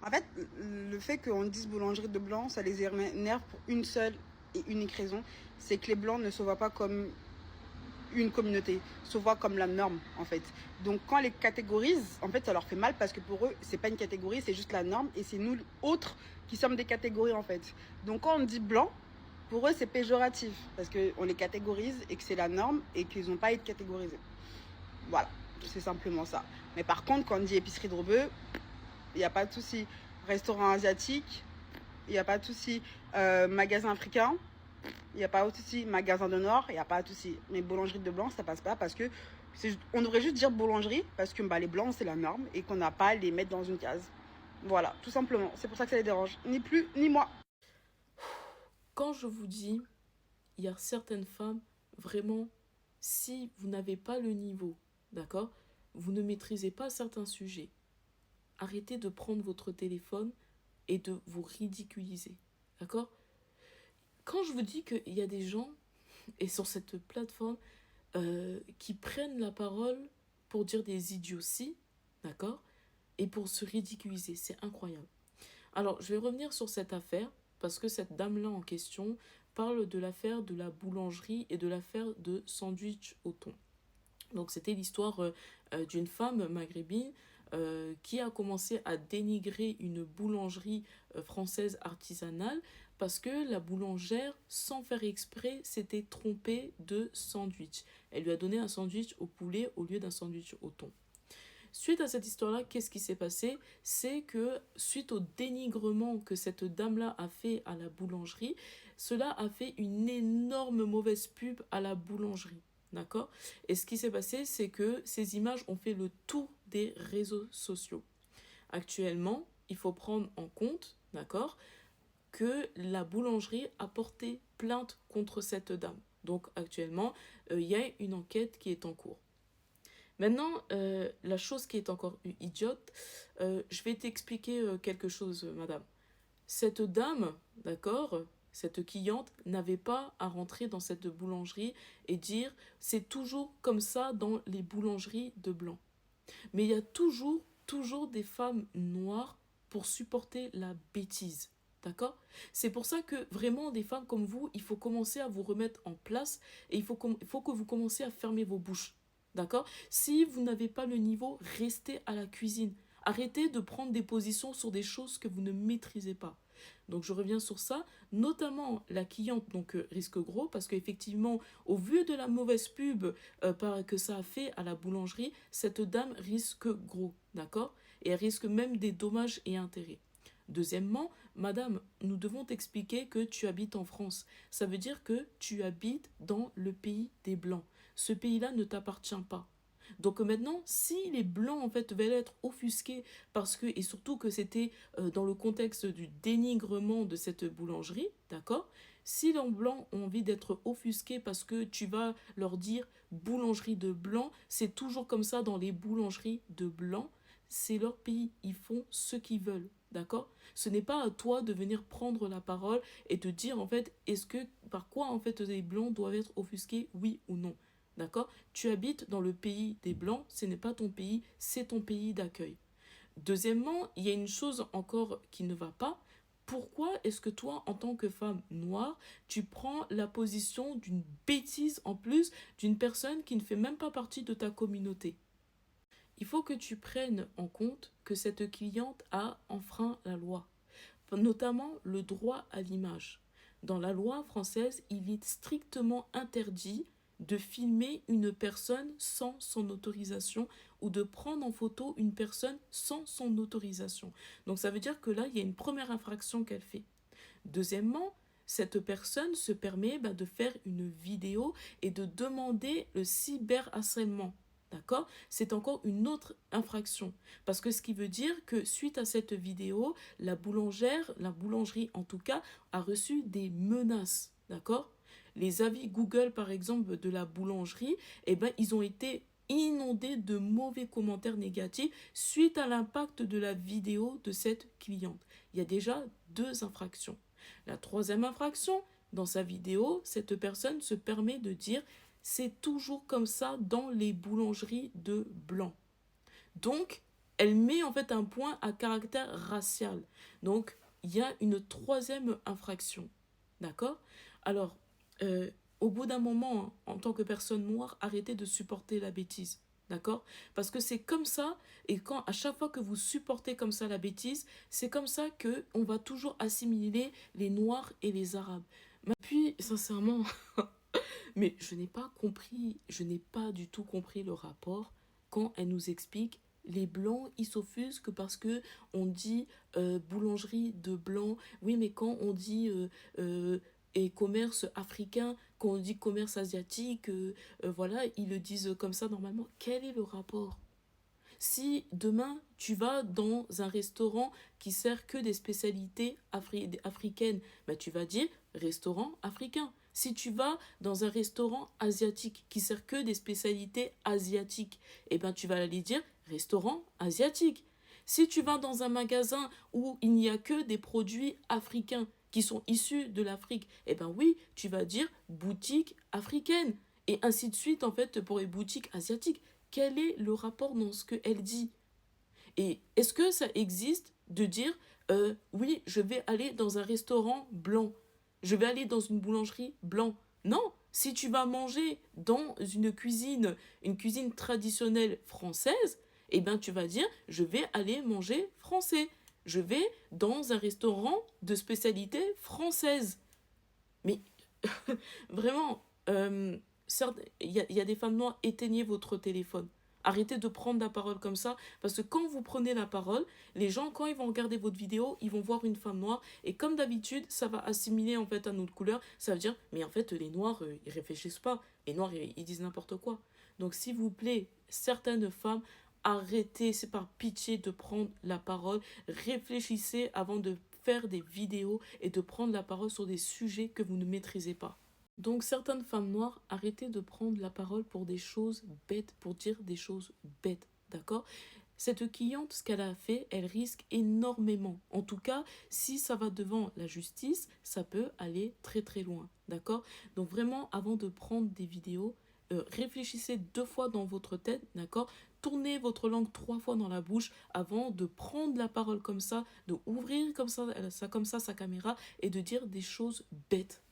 En fait, le fait qu'on dise boulangerie de blanc, ça les énerve pour une seule et unique raison, c'est que les blancs ne se voient pas comme une communauté, se voient comme la norme en fait. Donc quand les catégorisent, en fait ça leur fait mal parce que pour eux c'est pas une catégorie, c'est juste la norme et c'est nous autres qui sommes des catégories en fait. Donc quand on dit blanc, pour eux c'est péjoratif parce qu'on les catégorise et que c'est la norme et qu'ils n'ont pas à être catégorisés. Voilà, c'est simplement ça. Mais par contre quand on dit épicerie de Rebeu, il n'y a pas de souci. Restaurant asiatique, il n'y a pas de souci. Magasin africain, il n'y a pas de souci. Magasin de Nord, il n'y a pas de souci. Mais boulangerie de blanc, ça passe pas parce que on devrait juste dire boulangerie parce que les blancs, c'est la norme et qu'on n'a pas à les mettre dans une case. Voilà, tout simplement. C'est pour ça que ça les dérange. Ni plus, ni moi. Quand je vous dis, il y a certaines femmes, vraiment, si vous n'avez pas le niveau, d'accord, vous ne maîtrisez pas certains sujets, arrêtez de prendre votre téléphone et de vous ridiculiser, d'accord. Quand je vous dis qu'il y a des gens, et sur cette plateforme, qui prennent la parole pour dire des idioties, d'accord, et pour se ridiculiser, c'est incroyable. Alors, je vais revenir sur cette affaire, parce que cette dame-là en question parle de l'affaire de la boulangerie et de l'affaire de sandwich au thon. Donc, c'était l'histoire d'une femme maghrébine qui a commencé à dénigrer une boulangerie française artisanale parce que la boulangère, sans faire exprès, s'était trompée de sandwich. Elle lui a donné un sandwich au poulet au lieu d'un sandwich au thon. Suite à cette histoire-là, qu'est-ce qui s'est passé? C'est que suite au dénigrement que cette dame-là a fait à la boulangerie, cela a fait une énorme mauvaise pub à la boulangerie. D'accord? Et ce qui s'est passé, c'est que ces images ont fait le tour des réseaux sociaux. Actuellement, il faut prendre en compte, d'accord, que la boulangerie a porté plainte contre cette dame. Donc actuellement, il y a une enquête qui est en cours. Maintenant, la chose qui est encore idiote, je vais t'expliquer quelque chose, madame. Cette dame, d'accord, cette cliente, n'avait pas à rentrer dans cette boulangerie et dire c'est toujours comme ça dans les boulangeries de blanc. Mais il y a toujours des femmes noires pour supporter la bêtise. D'accord? C'est pour ça que vraiment, des femmes comme vous, il faut commencer à vous remettre en place et il faut que vous commenciez à fermer vos bouches. D'accord? Si vous n'avez pas le niveau, restez à la cuisine. Arrêtez de prendre des positions sur des choses que vous ne maîtrisez pas. Donc je reviens sur ça, notamment la cliente donc risque gros parce qu'effectivement au vu de la mauvaise pub que ça a fait à la boulangerie, cette dame risque gros, d'accord? Et elle risque même des dommages et intérêts. Deuxièmement, madame, nous devons t'expliquer que tu habites en France. Ça veut dire que tu habites dans le pays des Blancs. Ce pays-là ne t'appartient pas. Donc maintenant, si les blancs en fait veulent être offusqués parce que et surtout que c'était dans le contexte du dénigrement de cette boulangerie, d'accord? Si les blancs ont envie d'être offusqués parce que tu vas leur dire boulangerie de blanc, c'est toujours comme ça dans les boulangeries de blanc, c'est leur pays, ils font ce qu'ils veulent. D'accord? Ce n'est pas à toi de venir prendre la parole et te dire en fait est-ce que par quoi en fait les blancs doivent être offusqués, oui ou non. D'accord? Tu habites dans le pays des Blancs, ce n'est pas ton pays, c'est ton pays d'accueil. Deuxièmement, il y a une chose encore qui ne va pas. Pourquoi est-ce que toi, en tant que femme noire, tu prends la position d'une bêtise en plus d'une personne qui ne fait même pas partie de ta communauté? Il faut que tu prennes en compte que cette cliente a enfreint la loi, notamment le droit à l'image. Dans la loi française, il est strictement interdit de filmer une personne sans son autorisation ou de prendre en photo une personne sans son autorisation. Donc ça veut dire que là, il y a une première infraction qu'elle fait. Deuxièmement, cette personne se permet de faire une vidéo et de demander le cyberharcèlement. D'accord? C'est encore une autre infraction. Parce que ce qui veut dire que suite à cette vidéo, la boulangerie en tout cas, a reçu des menaces. D'accord? Les avis Google, par exemple, de la boulangerie, ils ont été inondés de mauvais commentaires négatifs suite à l'impact de la vidéo de cette cliente. Il y a déjà 2 infractions. La troisième infraction, dans sa vidéo, cette personne se permet de dire c'est toujours comme ça dans les boulangeries de blanc. Donc, Elle met en fait un point à caractère racial. Donc, il y a une troisième infraction. D'accord? Alors, euh, au bout d'un moment, hein, en tant que personne noire, arrêtez de supporter la bêtise. D'accord? Parce que c'est comme ça, et quand à chaque fois que vous supportez comme ça la bêtise, c'est comme ça que on va toujours assimiler les Noirs et les Arabes. Mais puis, sincèrement, mais je n'ai pas du tout compris le rapport quand elle nous explique les blancs, ils s'offusquent parce que on dit boulangerie de blanc. Oui, mais quand on dit et commerce africain, quand on dit commerce asiatique, voilà, ils le disent comme ça normalement. Quel est le rapport? Si demain tu vas dans un restaurant qui sert que des spécialités africaines, bah, tu vas dire restaurant africain. Si tu vas dans un restaurant asiatique qui sert que des spécialités asiatiques, eh ben tu vas aller dire restaurant asiatique. Si tu vas dans un magasin où il n'y a que des produits africains qui sont issus de l'Afrique, eh ben oui, tu vas dire boutique africaine. Et ainsi de suite, en fait, pour les boutiques asiatiques. Quel est le rapport dans ce qu'elle dit? Et est-ce que ça existe de dire oui, je vais aller dans un restaurant blanc, je vais aller dans une boulangerie blanc? Non, si tu vas manger dans une cuisine traditionnelle française, eh bien tu vas dire je vais aller manger français. Je vais dans un restaurant de spécialité française. Mais vraiment, certes, il y a des femmes noires, éteignez votre téléphone. Arrêtez de prendre la parole comme ça, parce que quand vous prenez la parole, les gens, quand ils vont regarder votre vidéo, ils vont voir une femme noire, et comme d'habitude, ça va assimiler en fait à notre couleur, ça veut dire, mais en fait, les noirs, ils réfléchissent pas, les noirs, ils disent n'importe quoi. Donc s'il vous plaît, certaines femmes, arrêtez, c'est par pitié de prendre la parole, réfléchissez avant de faire des vidéos et de prendre la parole sur des sujets que vous ne maîtrisez pas. Donc certaines femmes noires, arrêtez de prendre la parole pour des choses bêtes, pour dire des choses bêtes, d'accord? Cette cliente, ce qu'elle a fait, elle risque énormément. En tout cas, si ça va devant la justice, ça peut aller très très loin, d'accord? Donc vraiment, avant de prendre des vidéos, réfléchissez 2 fois dans votre tête, d'accord? Tournez votre langue 3 fois dans la bouche avant de prendre la parole comme ça, de ouvrir comme ça sa caméra et de dire des choses bêtes.